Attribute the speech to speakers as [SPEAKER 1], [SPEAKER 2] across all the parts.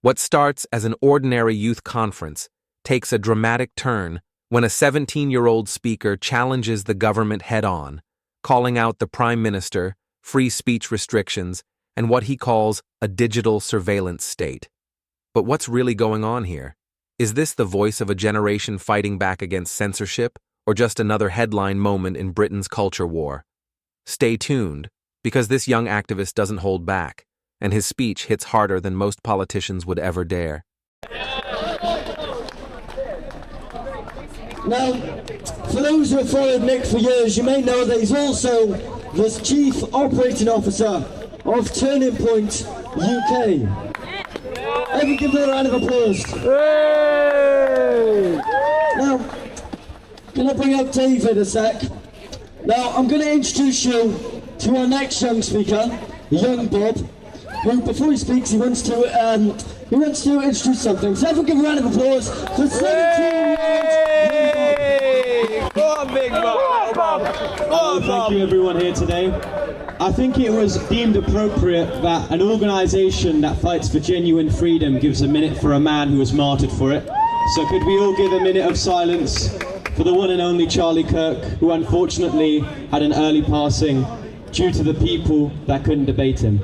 [SPEAKER 1] What starts as an ordinary youth conference takes a dramatic turn when a 17-year-old speaker challenges the government head-on, calling out the Prime Minister, free speech restrictions, and what he calls a digital surveillance state. But what's really going on here? Is this the voice of a generation fighting back against censorship, or just another headline moment in Britain's culture war? Stay tuned, because this young activist doesn't hold back, and his speech hits harder than most politicians would ever dare.
[SPEAKER 2] Now, for those who have followed Nick for years, you may know that he's also the Chief Operating Officer of Turning Point UK. Everyone give them a round of applause. Hey! Now, can I bring up David a sec? Now, I'm going to introduce you to our next young speaker, young Bob, who, before he speaks, he wants to introduce something. So everyone give a round of applause for 17-year-old young Bob.
[SPEAKER 3] Go on, big Bob! Go on, Bob! Thank you, everyone here today. I think it was deemed appropriate that an organisation that fights for genuine freedom gives a minute for a man who was martyred for it. So could we all give a minute of silence for the one and only Charlie Kirk, who unfortunately had an early passing due to the people that couldn't debate him.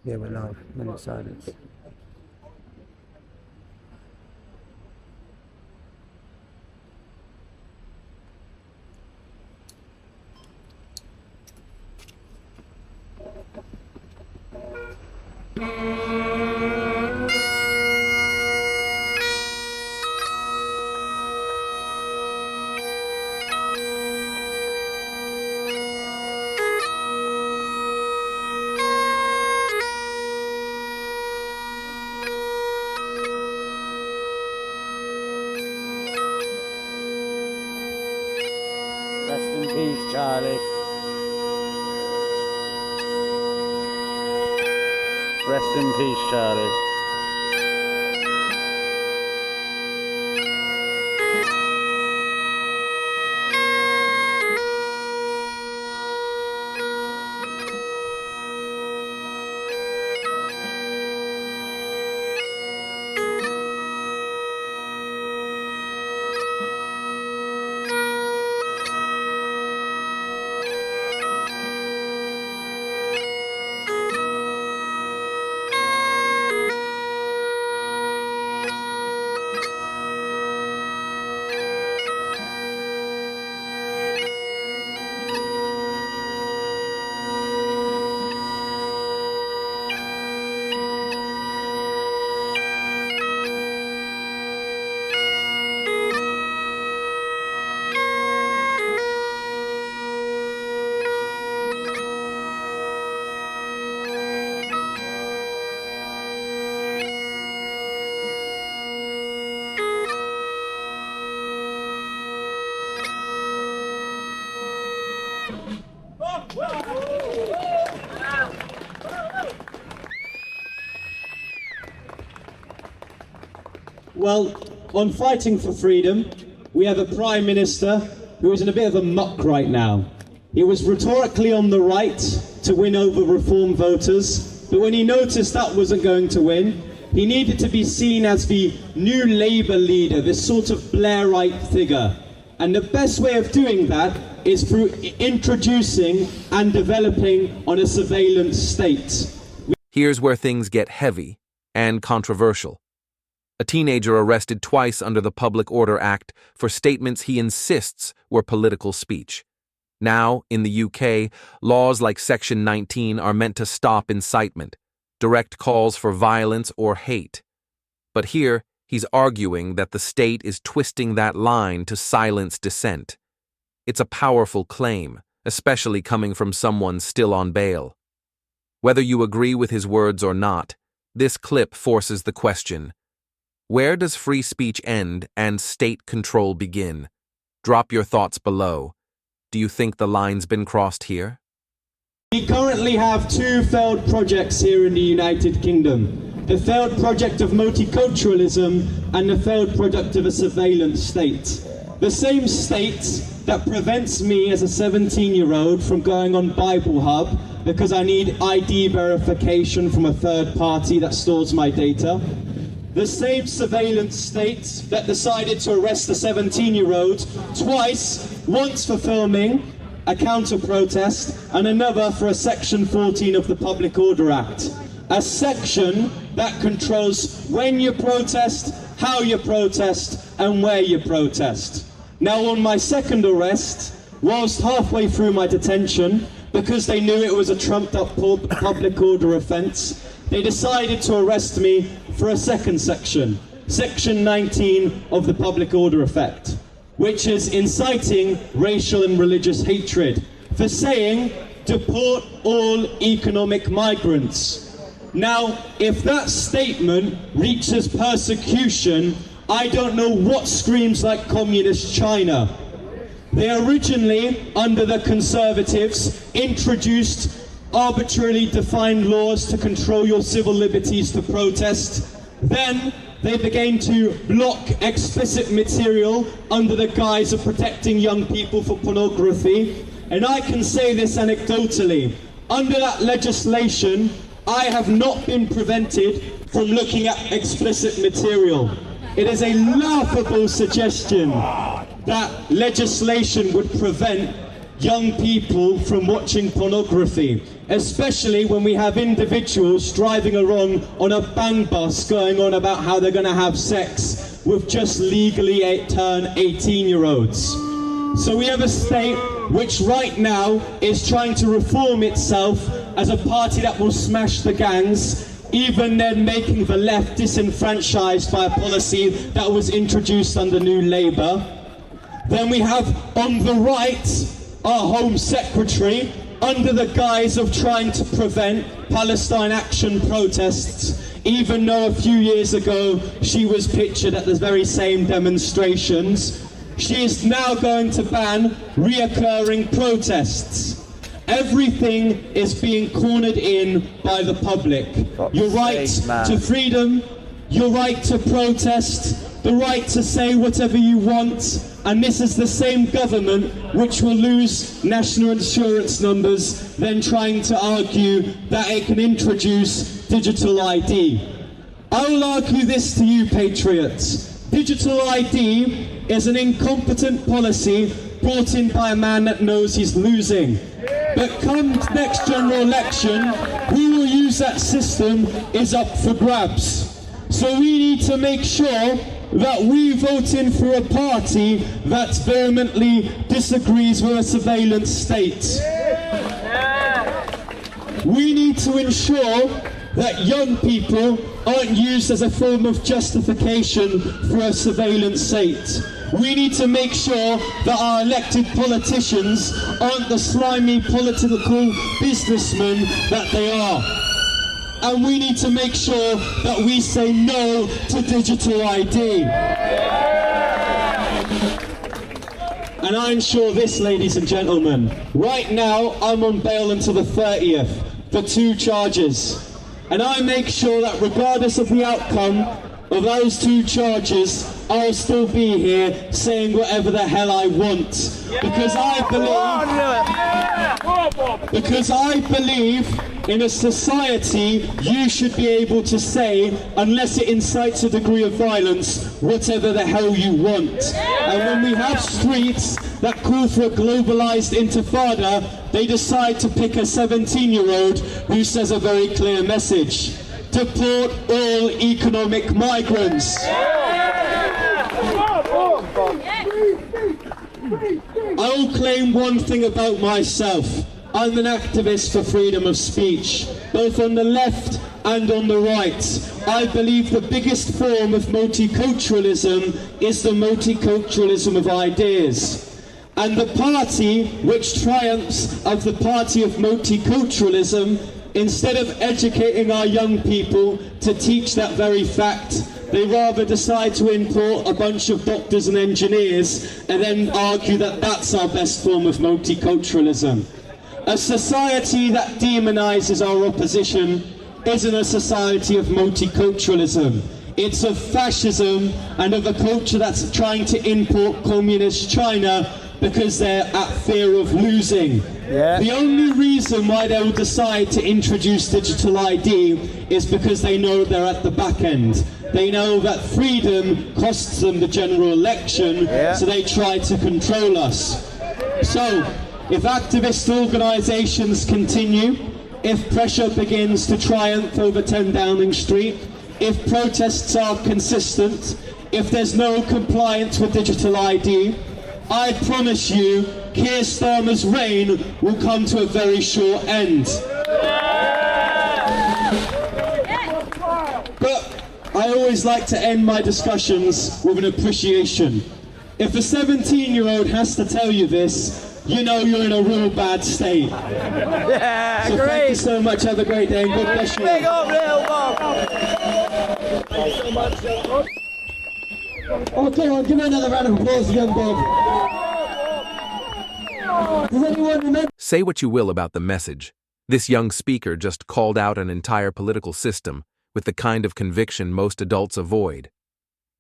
[SPEAKER 4] Yeah, we're live. Minute silence. Rest in peace, Charlie. Rest in peace, Charlie.
[SPEAKER 3] Well, on fighting for freedom, we have a Prime Minister who is in a bit of a muck right now. He was rhetorically on the right to win over Reform voters, but when he noticed that wasn't going to win, he needed to be seen as the new Labour leader, this sort of Blairite figure. And the best way of doing that is through introducing and developing on a surveillance state.
[SPEAKER 1] Here's where things get heavy and controversial. A teenager arrested twice under the Public Order Act for statements he insists were political speech. Now, in the UK, laws like Section 19 are meant to stop incitement, direct calls for violence or hate. But here, he's arguing that the state is twisting that line to silence dissent. It's a powerful claim, especially coming from someone still on bail. Whether you agree with his words or not, this clip forces the question: where does free speech end and state control begin? Drop your thoughts below. Do you think the line's been crossed here?
[SPEAKER 3] We currently have two failed projects here in the United Kingdom. The failed project of multiculturalism and the failed project of a surveillance state. The same state that prevents me as a 17-year-old from going on Bible Hub because I need ID verification from a third party that stores my data. The same surveillance state that decided to arrest a 17-year-old twice, once for filming a counter-protest and another for a Section 14 of the Public Order Act. A section that controls when you protest, how you protest, and where you protest. Now, on my second arrest, whilst halfway through my detention, because they knew it was a trumped-up public order offence, they decided to arrest me for a second section, Section 19 of the Public Order Act, which is inciting racial and religious hatred, for saying, deport all economic migrants. Now, if that statement reaches persecution, I don't know what screams like communist China. They originally, under the Conservatives, introduced arbitrarily defined laws to control your civil liberties to protest. Then they began to block explicit material under the guise of protecting young people for pornography. And I can say this anecdotally. Under that legislation, I have not been prevented from looking at explicit material. It is a laughable suggestion that legislation would prevent young people from watching pornography, especially when we have individuals driving along on a bang bus going on about how they're going to have sex with just legally turned 18-year-olds. So we have a state which right now is trying to reform itself as a party that will smash the gangs, even then making the left disenfranchised by a policy that was introduced under New Labour. Then we have on the right our Home Secretary, under the guise of trying to prevent Palestine Action protests, even though a few years ago she was pictured at the very same demonstrations. She is now going to ban reoccurring protests. Everything is being cornered in by the public. Your right to freedom, your right to protest, the right to say whatever you want, and this is the same government which will lose national insurance numbers, then trying to argue that it can introduce digital ID. I will argue this to you, patriots. Digital ID is an incompetent policy brought in by a man that knows he's losing. But come next general election, who will use that system is up for grabs. So we need to make sure that we vote in for a party that vehemently disagrees with a surveillance state. We need to ensure that young people aren't used as a form of justification for a surveillance state. We need to make sure that our elected politicians aren't the slimy political businessmen that they are. And we need to make sure that we say no to digital ID. And I ensure this, ladies and gentlemen, right now I'm on bail until the 30th for 2 charges. And I make sure that regardless of the outcome of those 2 charges, I'll still be here saying whatever the hell I want. Because I believe in a society you should be able to say, unless it incites a degree of violence, whatever the hell you want. And when we have streets that call for a globalized intifada, they decide to pick a 17-year-old who says a very clear message: deport all economic migrants. I will claim one thing about myself. I'm an activist for freedom of speech, both on the left and on the right. I believe the biggest form of multiculturalism is the multiculturalism of ideas. And the party which triumphs of the party of multiculturalism instead of educating our young people to teach that very fact, they rather decide to import a bunch of doctors and engineers and then argue that that's our best form of multiculturalism. A society that demonizes our opposition isn't a society of multiculturalism. It's of fascism and of a culture that's trying to import communist China because they're at fear of losing.
[SPEAKER 4] Yeah.
[SPEAKER 3] The only reason why they will decide to introduce digital ID is because they know they're at the back end. They know that freedom costs them the general election, so they try to control us. So, if activist organisations continue, if pressure begins to triumph over 10 Downing Street, if protests are consistent, if there's no compliance with digital ID, I promise you, Keir Starmer's reign will come to a very short end. But I always like to end my discussions with an appreciation. If a 17-year-old has to tell you this, you know you're in a real bad state.
[SPEAKER 4] Yeah,
[SPEAKER 3] So
[SPEAKER 4] great.
[SPEAKER 3] thank you so much, have a great day, and God bless you.
[SPEAKER 4] Big up, little Bob.
[SPEAKER 2] Thank you so much, young Bob. Oh, come on, give me another round of applause, young Bob. Does anyone remember?
[SPEAKER 1] Say what you will about the message. This young speaker just called out an entire political system with the kind of conviction most adults avoid.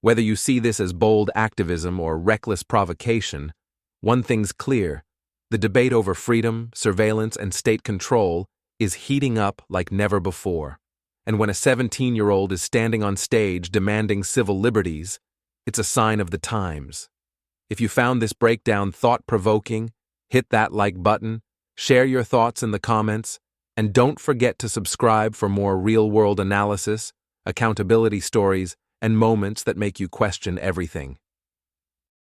[SPEAKER 1] Whether you see this as bold activism or reckless provocation, one thing's clear: the debate over freedom, surveillance, and state control is heating up like never before. And when a 17-year-old is standing on stage demanding civil liberties, it's a sign of the times. If you found this breakdown thought-provoking, hit that like button, share your thoughts in the comments, and don't forget to subscribe for more real-world analysis, accountability stories, and moments that make you question everything.